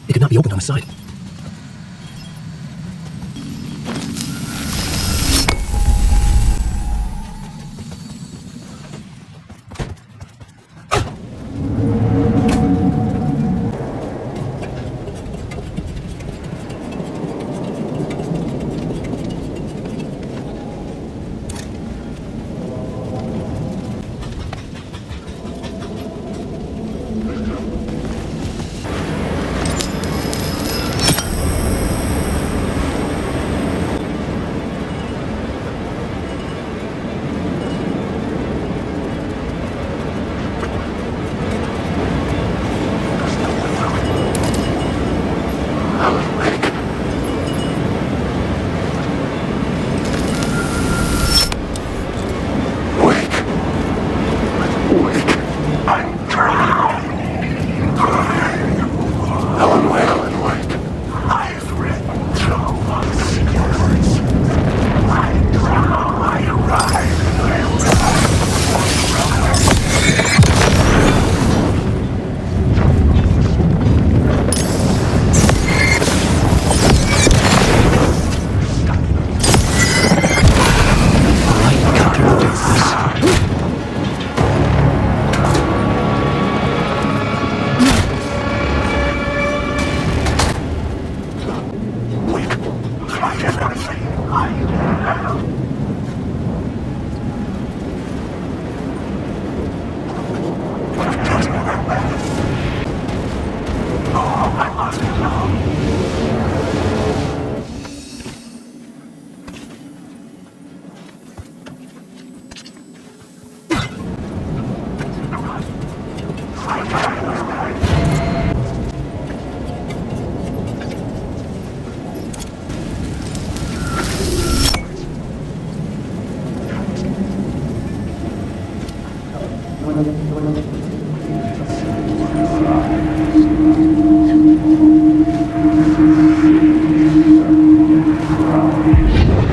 It could not be opened on the side.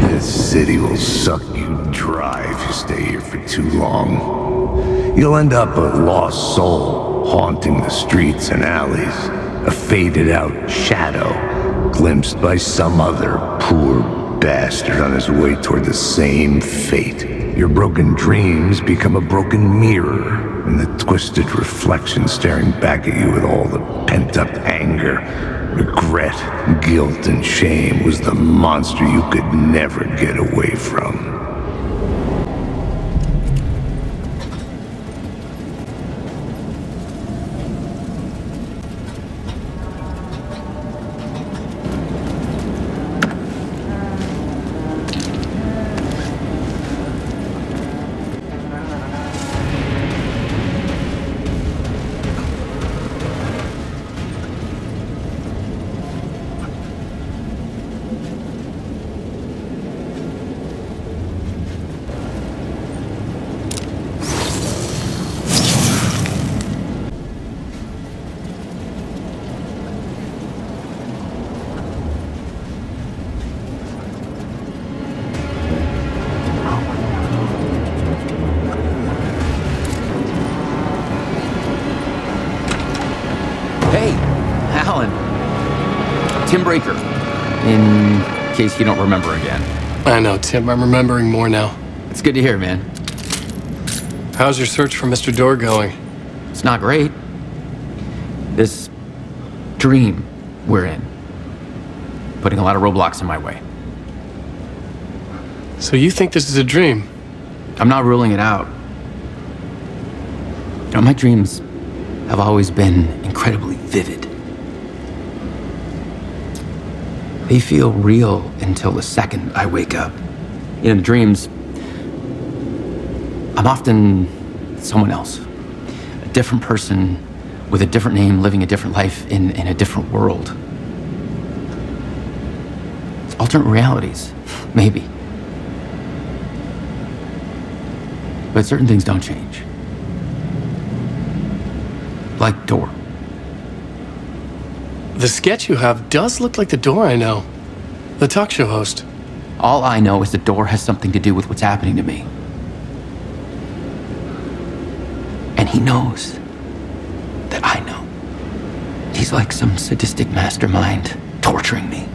This city will suck you dry if you stay here for too long. You'll end up a lost soul, haunting the streets and alleys, a faded-out shadow, glimpsed by some other poor bastard on his way toward the same fate. Your broken dreams become a broken mirror, and the twisted reflection staring back at you with all the pent-up anger, regret, guilt, and shame was the monster you could never get away from. In case you don't remember again. I know, Tim. I'm remembering more now. It's good to hear, man. How's your search for Mr. Door going? It's not great. This dream we're in, putting a lot of roadblocks in my way. So you think this is a dream? I'm not ruling it out. You know, my dreams have always been incredibly vivid. They feel real until the second I wake up. In dreams, I'm often someone else. A different person with a different name, living a different life in a different world. It's alternate realities, maybe. But certain things don't change. Like Door. The sketch you have does look like the Door I know. The talk show host. All I know is the Door has something to do with what's happening to me. And he knows that I know. He's like some sadistic mastermind torturing me.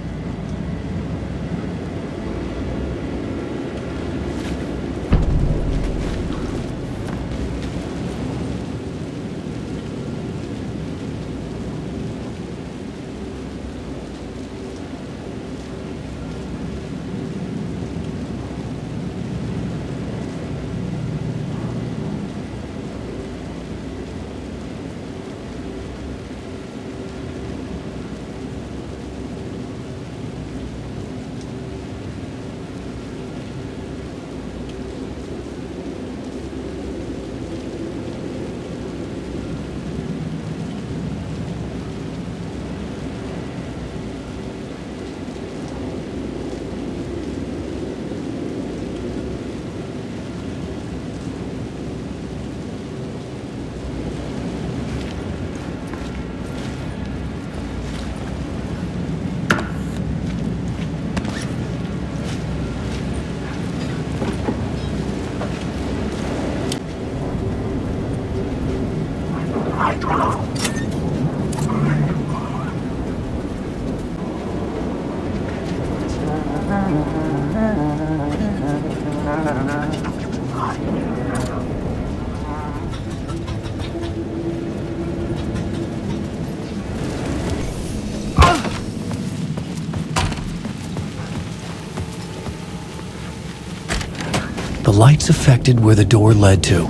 The lights affected where the door led to.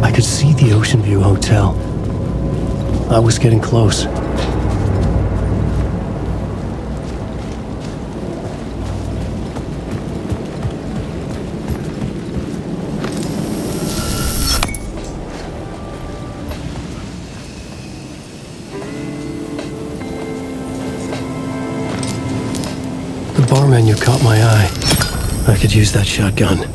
I could see the Ocean View Hotel. I was getting close. The bar menu caught my eye. I could use that shotgun.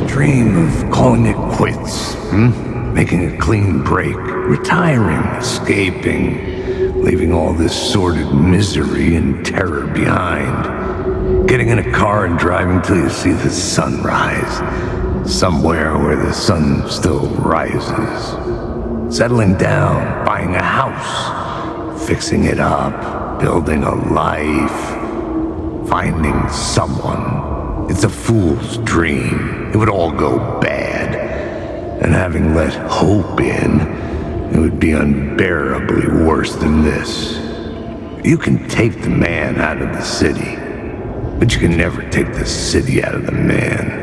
Dream of calling it quits, making a clean break, retiring, escaping, leaving all this sordid misery and terror behind. Getting in a car and driving till you see the sun rise, somewhere where the sun still rises. Settling down, buying a house, fixing it up, building a life, finding someone. It's a fool's dream. It would all go bad. And having let hope in, it would be unbearably worse than this. You can take the man out of the city, but you can never take the city out of the man.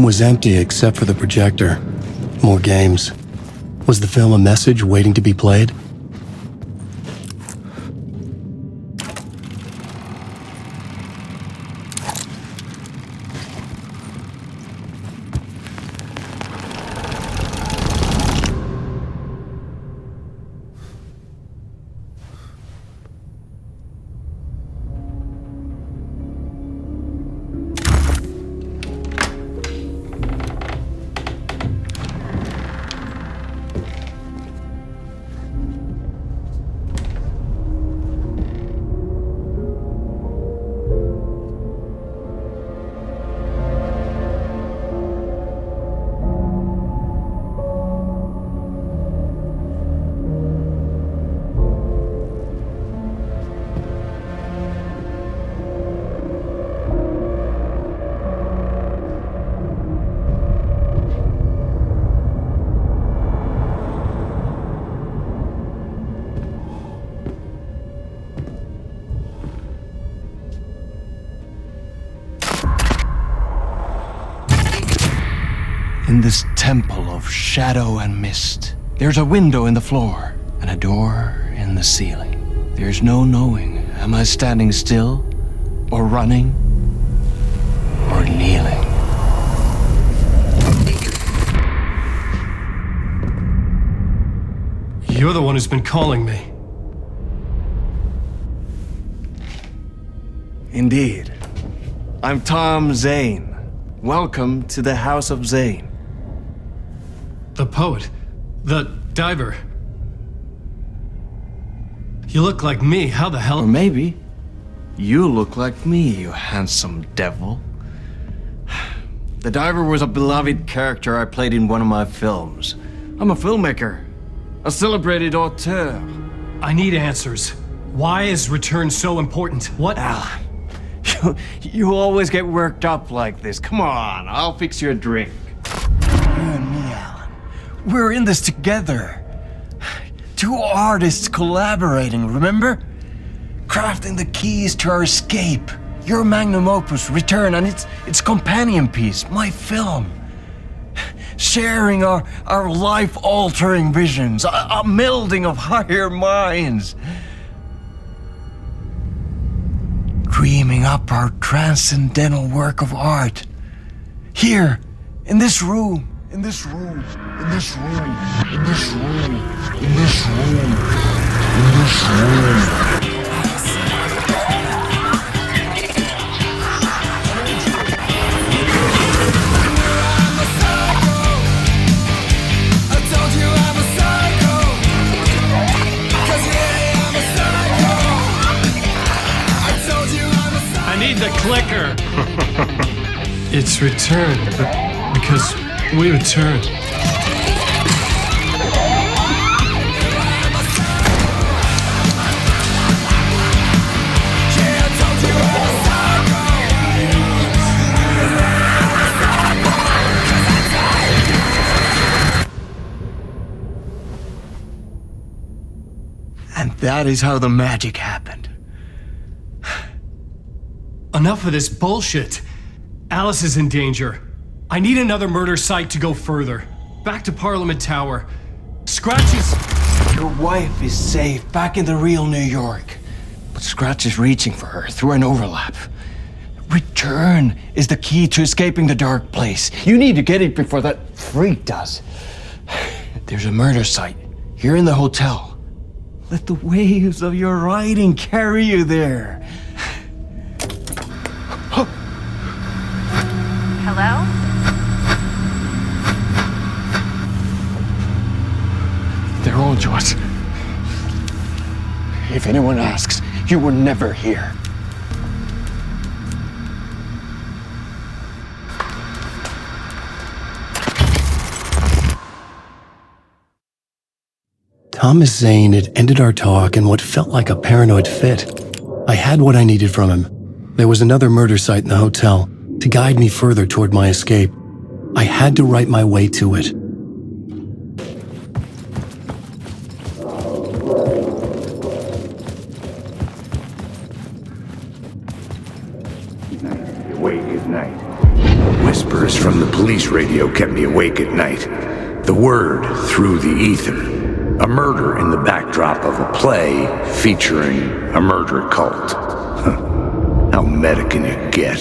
was empty except for the projector. More games. Was the film a message waiting to be played? In this temple of shadow and mist, there's a window in the floor and a door in the ceiling. There's no knowing, am I standing still, or running, or kneeling? You're the one who's been calling me. Indeed. I'm Tom Zane. Welcome to the House of Zane. The poet. The diver. You look like me. How the hell? Or maybe you look like me, you handsome devil. The diver was a beloved character I played in one of my films. I'm a filmmaker, a celebrated auteur. I need answers. Why is Return so important? What? Alan, you always get worked up like this. Come on, I'll fix you a drink. You and me, Alan. We're in this together. Two artists collaborating, remember? Crafting the keys to our escape. Your magnum opus, Return, and its companion piece, my film. Sharing our life-altering visions, a melding of higher minds. Dreaming up our transcendental work of art. Here, in this room, in this room, in this room, in this room, in this room, in this room. I need the clicker. It's Return, because we return. And that is how the magic happened. Enough of this bullshit. Alice is in danger. I need another murder site to go further. Back to Parliament Tower. Scratch is... Your wife is safe, back in the real New York. But Scratch is reaching for her through an overlap. Return is the key to escaping the dark place. You need to get it before that freak does. There's a murder site here in the hotel. Let the waves of your writing carry you there. Hello? They're all yours. If anyone asks, you were never here. Thomas Zane had ended our talk in what felt like a paranoid fit. I had what I needed from him. There was another murder site in the hotel to guide me further toward my escape. I had to write my way to it. Awake at night. Whispers from on the police radio kept me awake at night. The word through the ether. A murder in the backdrop of a play featuring a murder cult. How meta can you get?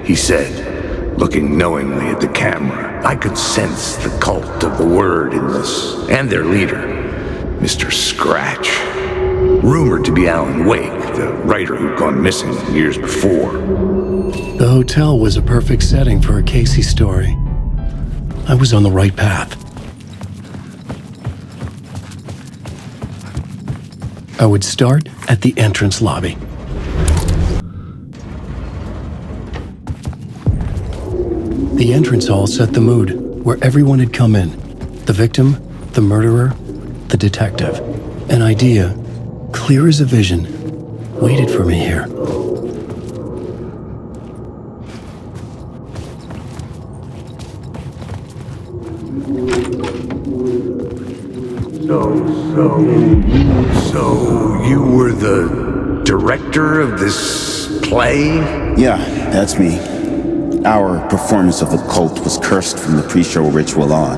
He said, looking knowingly at the camera. I could sense the cult of the word in this, and their leader, Mr. Scratch. Rumored to be Alan Wake, the writer who'd gone missing years before. The hotel was a perfect setting for a Casey story. I was on the right path. I would start at the entrance lobby. The entrance hall set the mood, where everyone had come in. The victim, the murderer, the detective. An idea, clear as a vision, waited for me here. So you were the director of this play? Yeah, that's me. Our performance of the cult was cursed from the pre-show ritual on.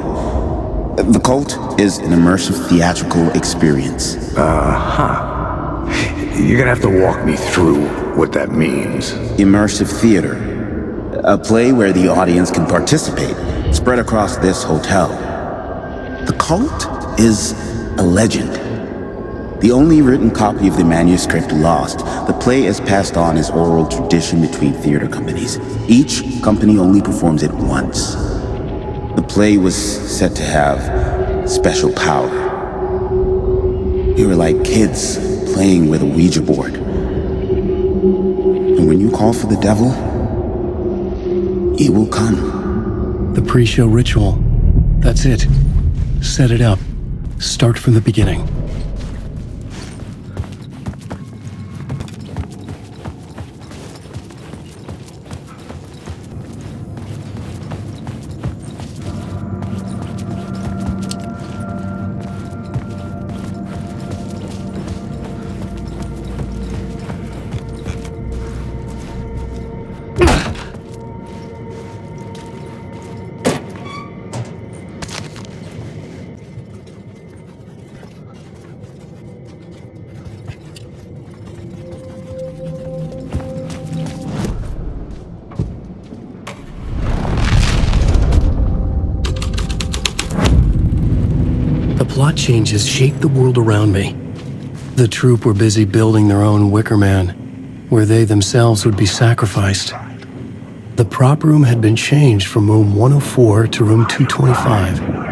The cult is an immersive theatrical experience. You're gonna have to walk me through what that means. Immersive theater. A play where the audience can participate, spread across this hotel. The cult is a legend. The only written copy of the manuscript lost, the play is passed on as oral tradition between theater companies. Each company only performs it once. The play was said to have special power. We were like kids playing with a Ouija board. And when you call for the devil, he will come. The pre-show ritual. That's it. Set it up. Start from the beginning. Plot changes shaped the world around me. The troupe were busy building their own Wicker Man, where they themselves would be sacrificed. The prop room had been changed from room 104 to room 225.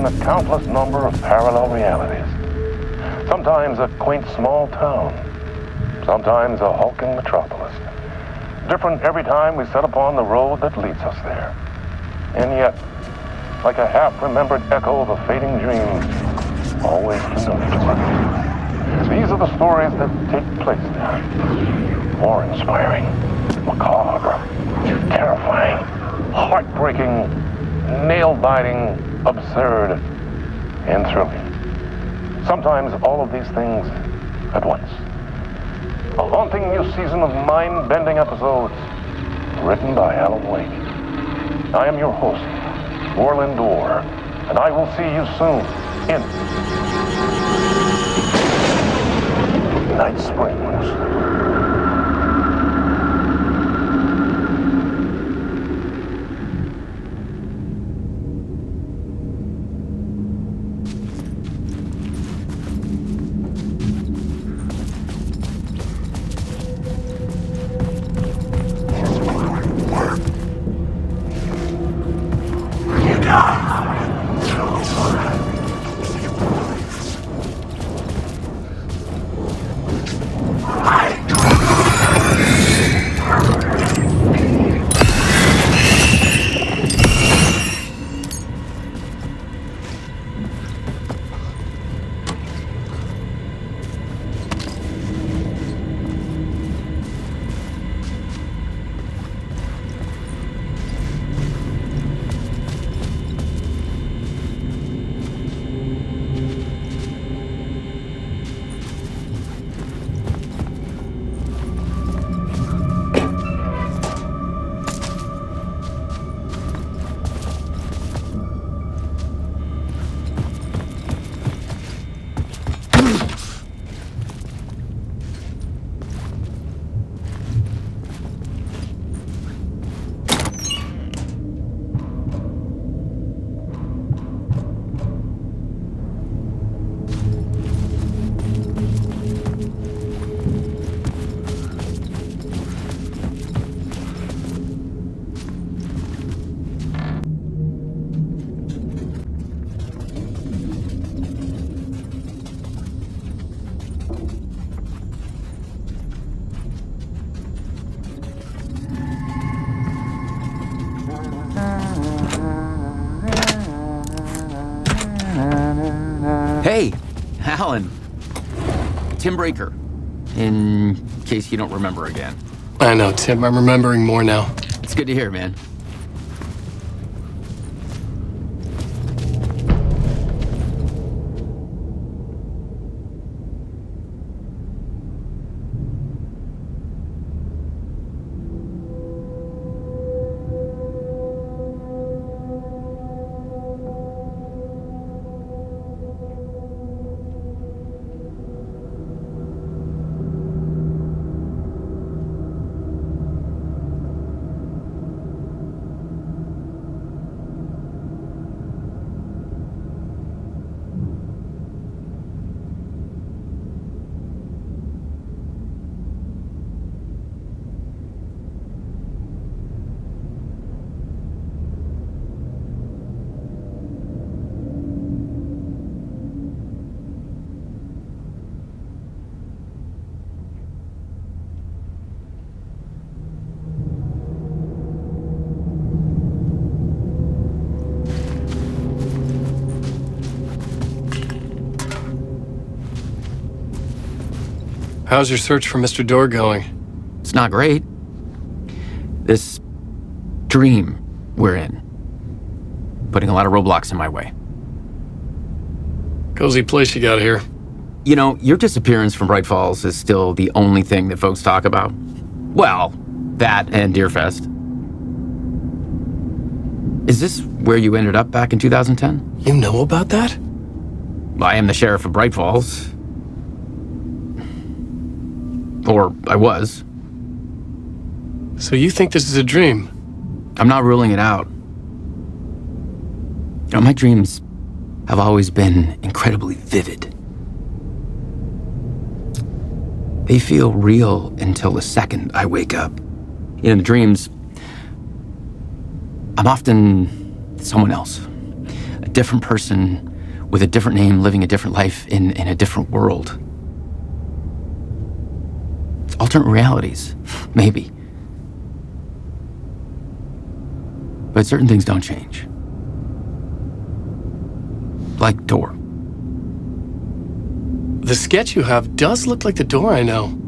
a countless number of parallel realities. Sometimes a quaint small town, sometimes a hulking metropolis. Different every time we set upon the road that leads us there. And yet, like a half-remembered echo of a fading dream, always familiar to us. These are the stories that take place there. Awe-inspiring, macabre, terrifying, heartbreaking, nail-biting, absurd, and thrilling. Sometimes all of these things at once. A haunting new season of mind-bending episodes written by Alan Wake. I am your host, Orland Orr, and I will see you soon in Night Springs. Hey, Alan. Tim Breaker, in case you don't remember again. I know, Tim. I'm remembering more now. It's good to hear, man. How's your search for Mr. Dorr going? It's not great. This dream we're in, putting a lot of roadblocks in my way. Cozy place you got here. You know, your disappearance from Bright Falls is still the only thing that folks talk about. Well, that and Deerfest. Is this where you ended up back in 2010? You know about that? I am the sheriff of Bright Falls. Or I was. So you think this is a dream? I'm not ruling it out. My dreams have always been incredibly vivid. They feel real until the second I wake up. In the dreams, I'm often someone else. A different person with a different name living a different life in a different world. It's alternate realities, maybe. But certain things don't change. Like Door. The sketch you have does look like the Door I know.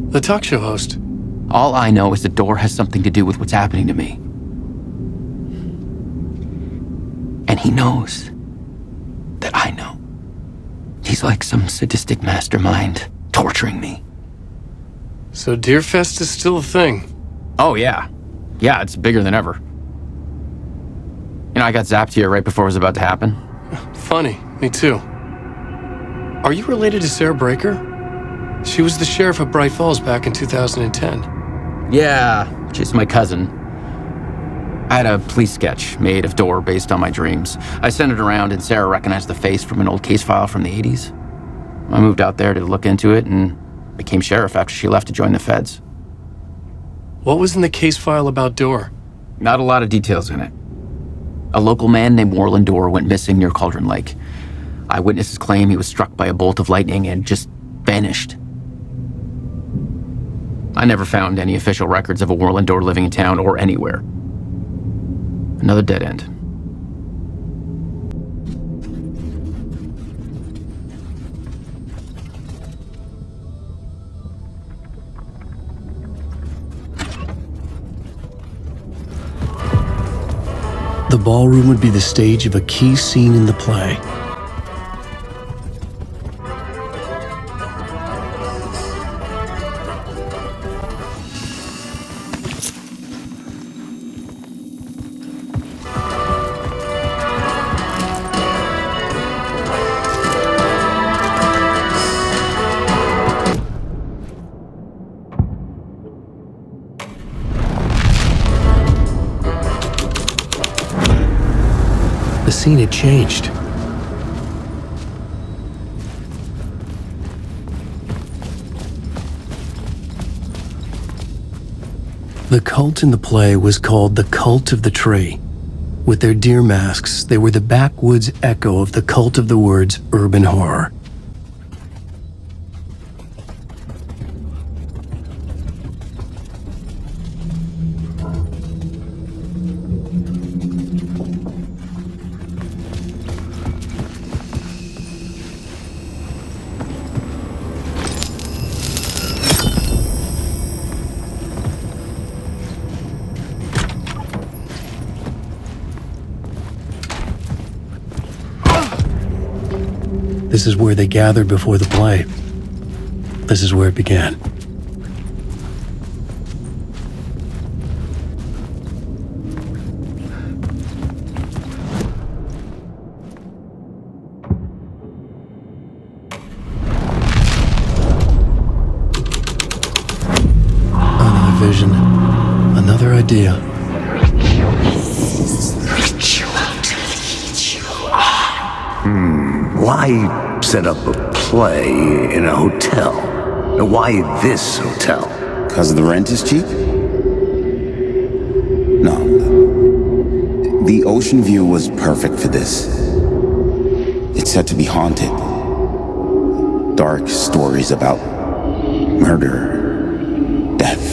The talk show host. All I know is the Door has something to do with what's happening to me. And he knows that I know. He's like some sadistic mastermind torturing me. So Deerfest is still a thing? Oh, yeah. Yeah, it's bigger than ever. You know, I got zapped here right before it was about to happen. Funny, me too. Are you related to Sarah Breaker? She was the sheriff of Bright Falls back in 2010. Yeah, she's my cousin. I had a police sketch made of Door based on my dreams. I sent it around and Sarah recognized the face from an old case file from the 80s. I moved out there to look into it and became sheriff after she left to join the feds. What was in the case file about Door? Not a lot of details in it. A local man named Warland Door went missing near Cauldron Lake. Eyewitnesses claim he was struck by a bolt of lightning and just vanished. I never found any official records of a Warland Door living in town or anywhere. Another dead end. The ballroom would be the stage of a key scene in the play. The scene had changed. The cult in the play was called the Cult of the Tree. With their deer masks, they were the backwoods echo of the cult of the word's urban horror. This is where they gathered before the play. This is where it began. Another vision, another idea. Why set up a play in a hotel? And why this hotel? Because the rent is cheap? No. The ocean view was perfect for this. It's said to be haunted. Dark stories about murder, death,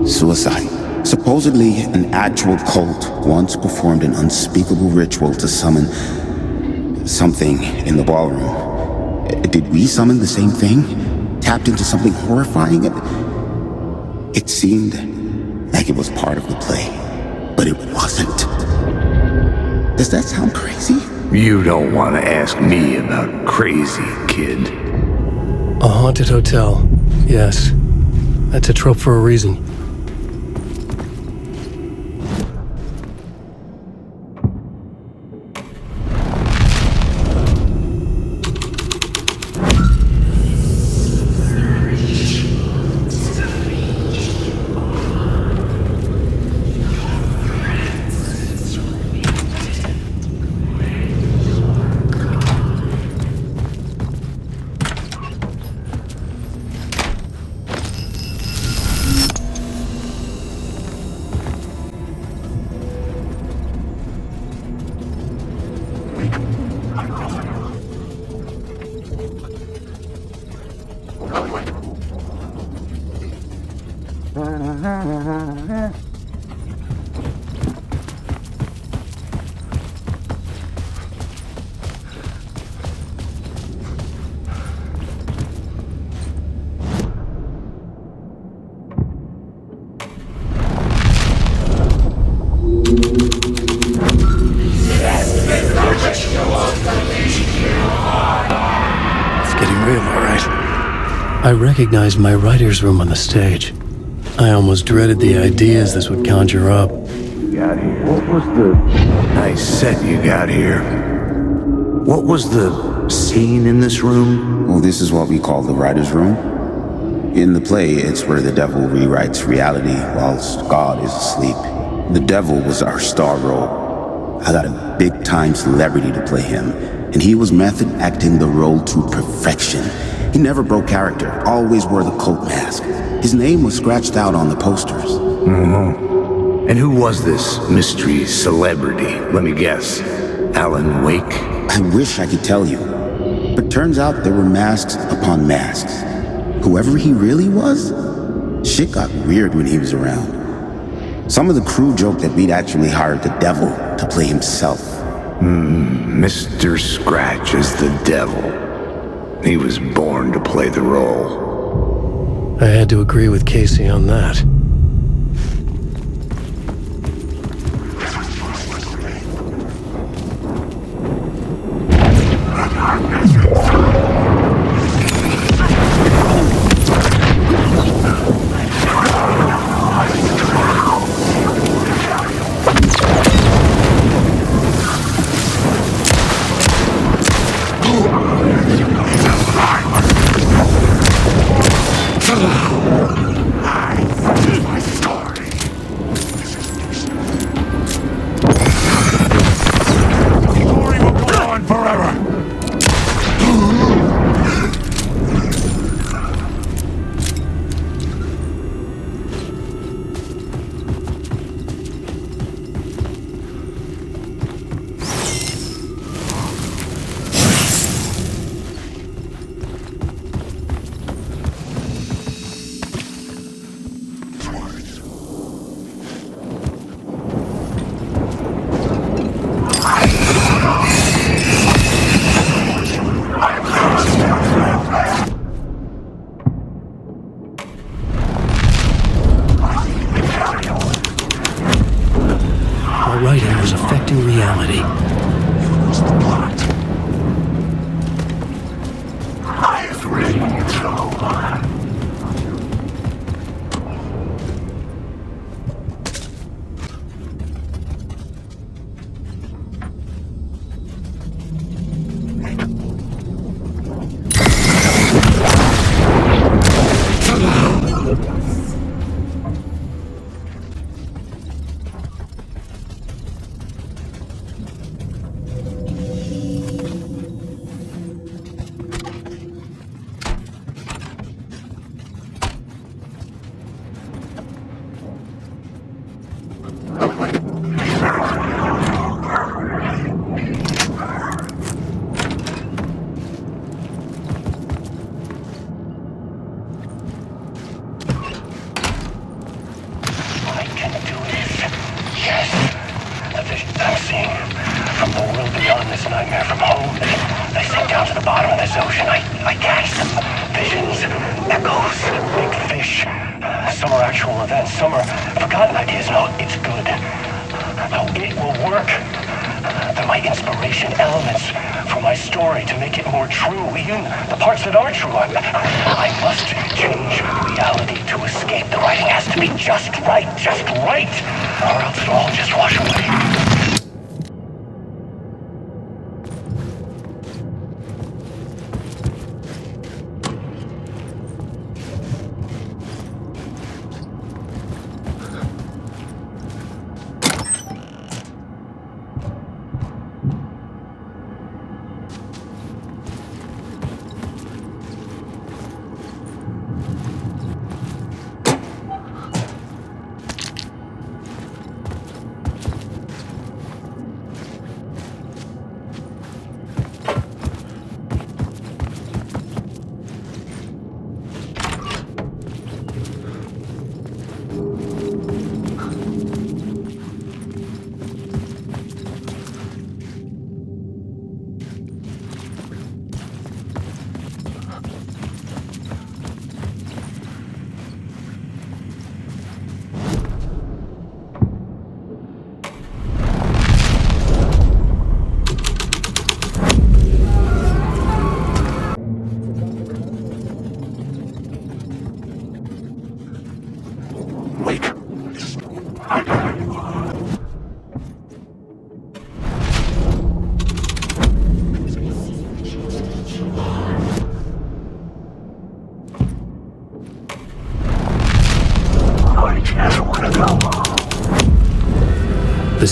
suicide. Supposedly, an actual cult once performed an unspeakable ritual to summon something in the ballroom. Did we summon the same thing? Tapped into something horrifying? It seemed like it was part of the play, but it wasn't. Does that sound crazy? You don't want to ask me about crazy, kid. A haunted hotel. Yes. That's a trope for a reason. I recognized my writer's room on the stage. I almost dreaded the ideas this would conjure up. Got here. What was the nice set you got here? What was the scene in this room? Well, this is what we call the writer's room. In the play, it's where the devil rewrites reality whilst God is asleep. The devil was our star role. I got a big-time celebrity to play him, and he was method acting the role to perfection. He never broke character, always wore the cult mask. His name was scratched out on the posters. Mm-hmm. And who was this mystery celebrity? Let me guess. Alan Wake? I wish I could tell you, but turns out there were masks upon masks. Whoever he really was, shit got weird when he was around. Some of the crew joked that we'd actually hired the devil to play himself. Mr. Scratch is the devil. He was born to play the role. I had to agree with Casey on that. Reality. I've read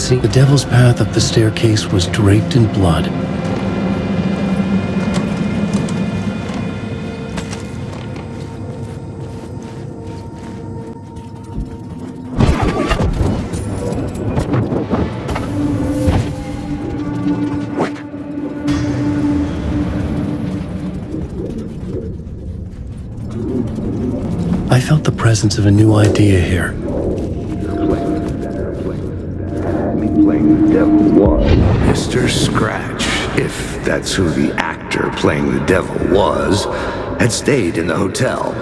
The devil's path up the staircase was draped in blood. I felt the presence of a new idea here. Playing the devil was Mr. Scratch, if that's who the actor playing the devil was, had stayed in the hotel.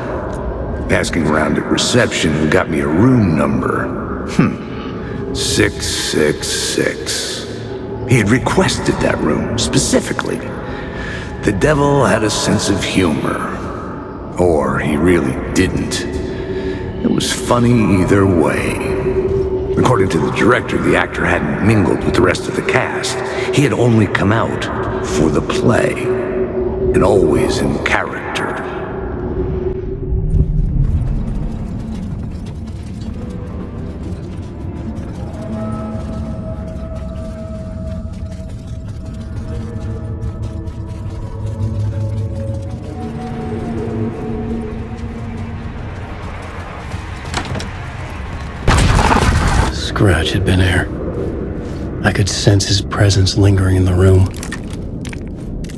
Asking around at reception got me a room number. 666. He had requested that room specifically. The devil had a sense of humor. Or he really didn't. It was funny either way. According to the director, the actor hadn't mingled with the rest of the cast. He had only come out for the play, and always in character. Scratch had been here. I could sense his presence lingering in the room.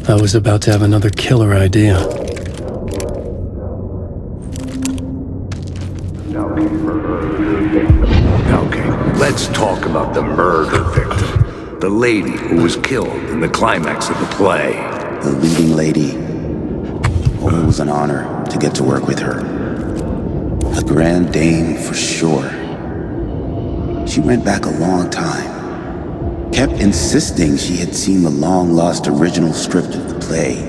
I was about to have another killer idea. Okay, let's talk about the murder victim. The lady who was killed in the climax of the play. The leading lady. Oh, it was an honor to get to work with her. A grand dame for sure. She went back a long time. Kept insisting she had seen the long-lost original script of the play.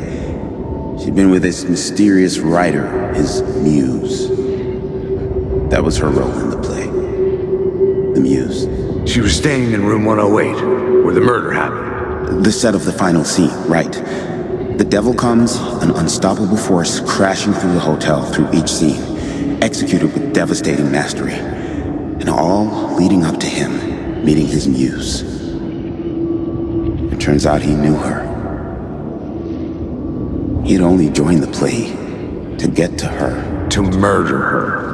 She'd been with this mysterious writer, his muse. That was her role in the play. The muse. She was staying in room 108, where the murder happened. The set of the final scene, right. The devil comes, an unstoppable force crashing through the hotel through each scene, executed with devastating mastery. And all leading up to him meeting his muse. It turns out he knew her. He had only joined the play to get to her. To murder her.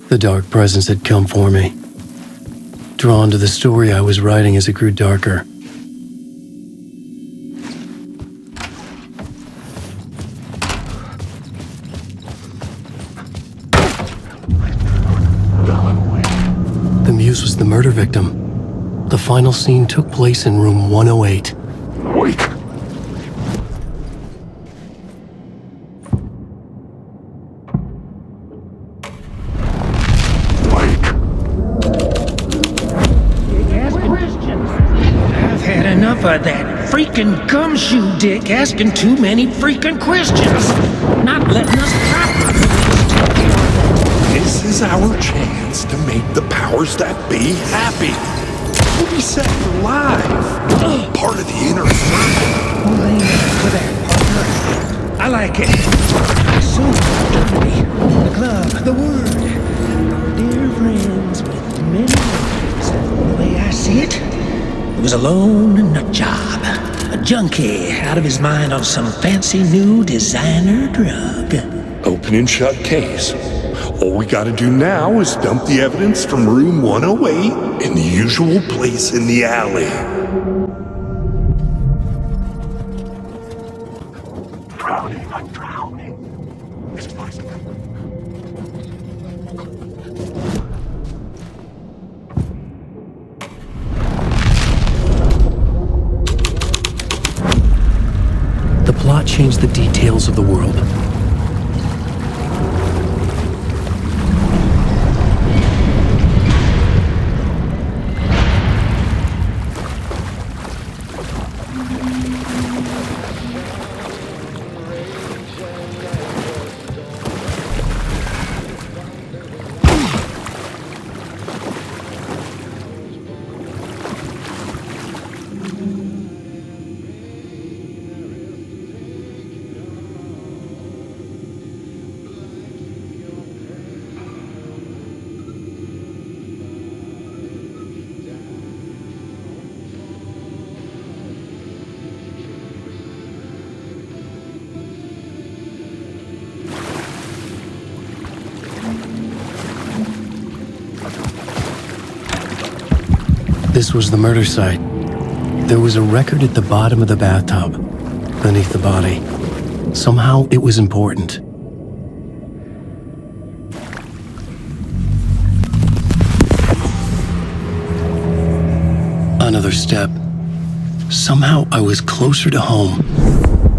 The dark presence had come for me, drawn to the story I was writing as it grew darker. The muse was the murder victim. The final scene took place in room 108. Wait. For that freaking gumshoe dick asking too many freaking questions. Not letting us properly. This is our chance to make the powers that be happy. We'll be set for life. Part of the inner circle. Well, ain't for that, partner. I like it. So, Germany, the club, the word. Dear friends with many names. The way I see it, he was alone, a nut job, a junkie out of his mind on some fancy new designer drug. Open and shut case. All we gotta do now is dump the evidence from room 108 in the usual place in the alley. I'm drowning. The plot changed the details of the world. This was the murder site. There was a record at the bottom of the bathtub, beneath the body. Somehow it was important. Another step. Somehow I was closer to home.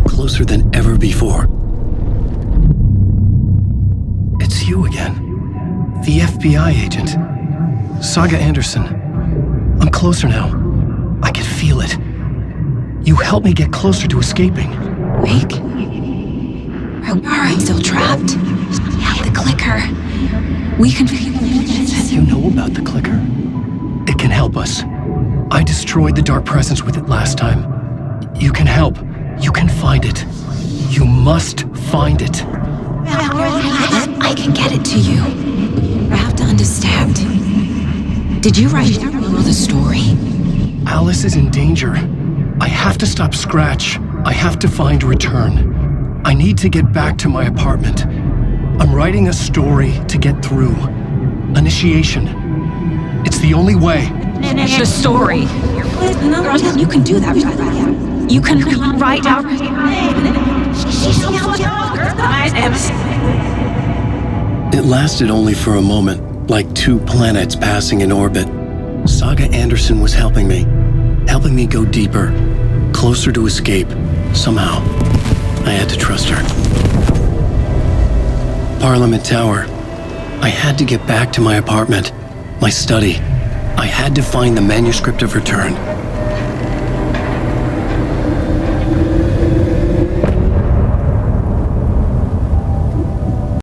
Closer than ever before. It's you again. The FBI agent. Saga Anderson. I'm closer now. I can feel it. You helped me get closer to escaping. Wake? Are I still trapped? The clicker. We can... You know about the clicker? It can help us. I destroyed the dark presence with it last time. You can help. You can find it. You must find it. I can get it to you. You have to understand. Did you write the story? Alice is in danger. I have to stop Scratch. I have to find Return. I need to get back to my apartment. I'm writing a story to get through. Initiation. It's the only way. The story. You can do that. You can write out... It lasted only for a moment, like two planets passing in orbit. Saga Anderson was helping me go deeper, closer to escape, somehow. I had to trust her. Parliament Tower. I had to get back to my apartment, my study. I had to find the manuscript of Return.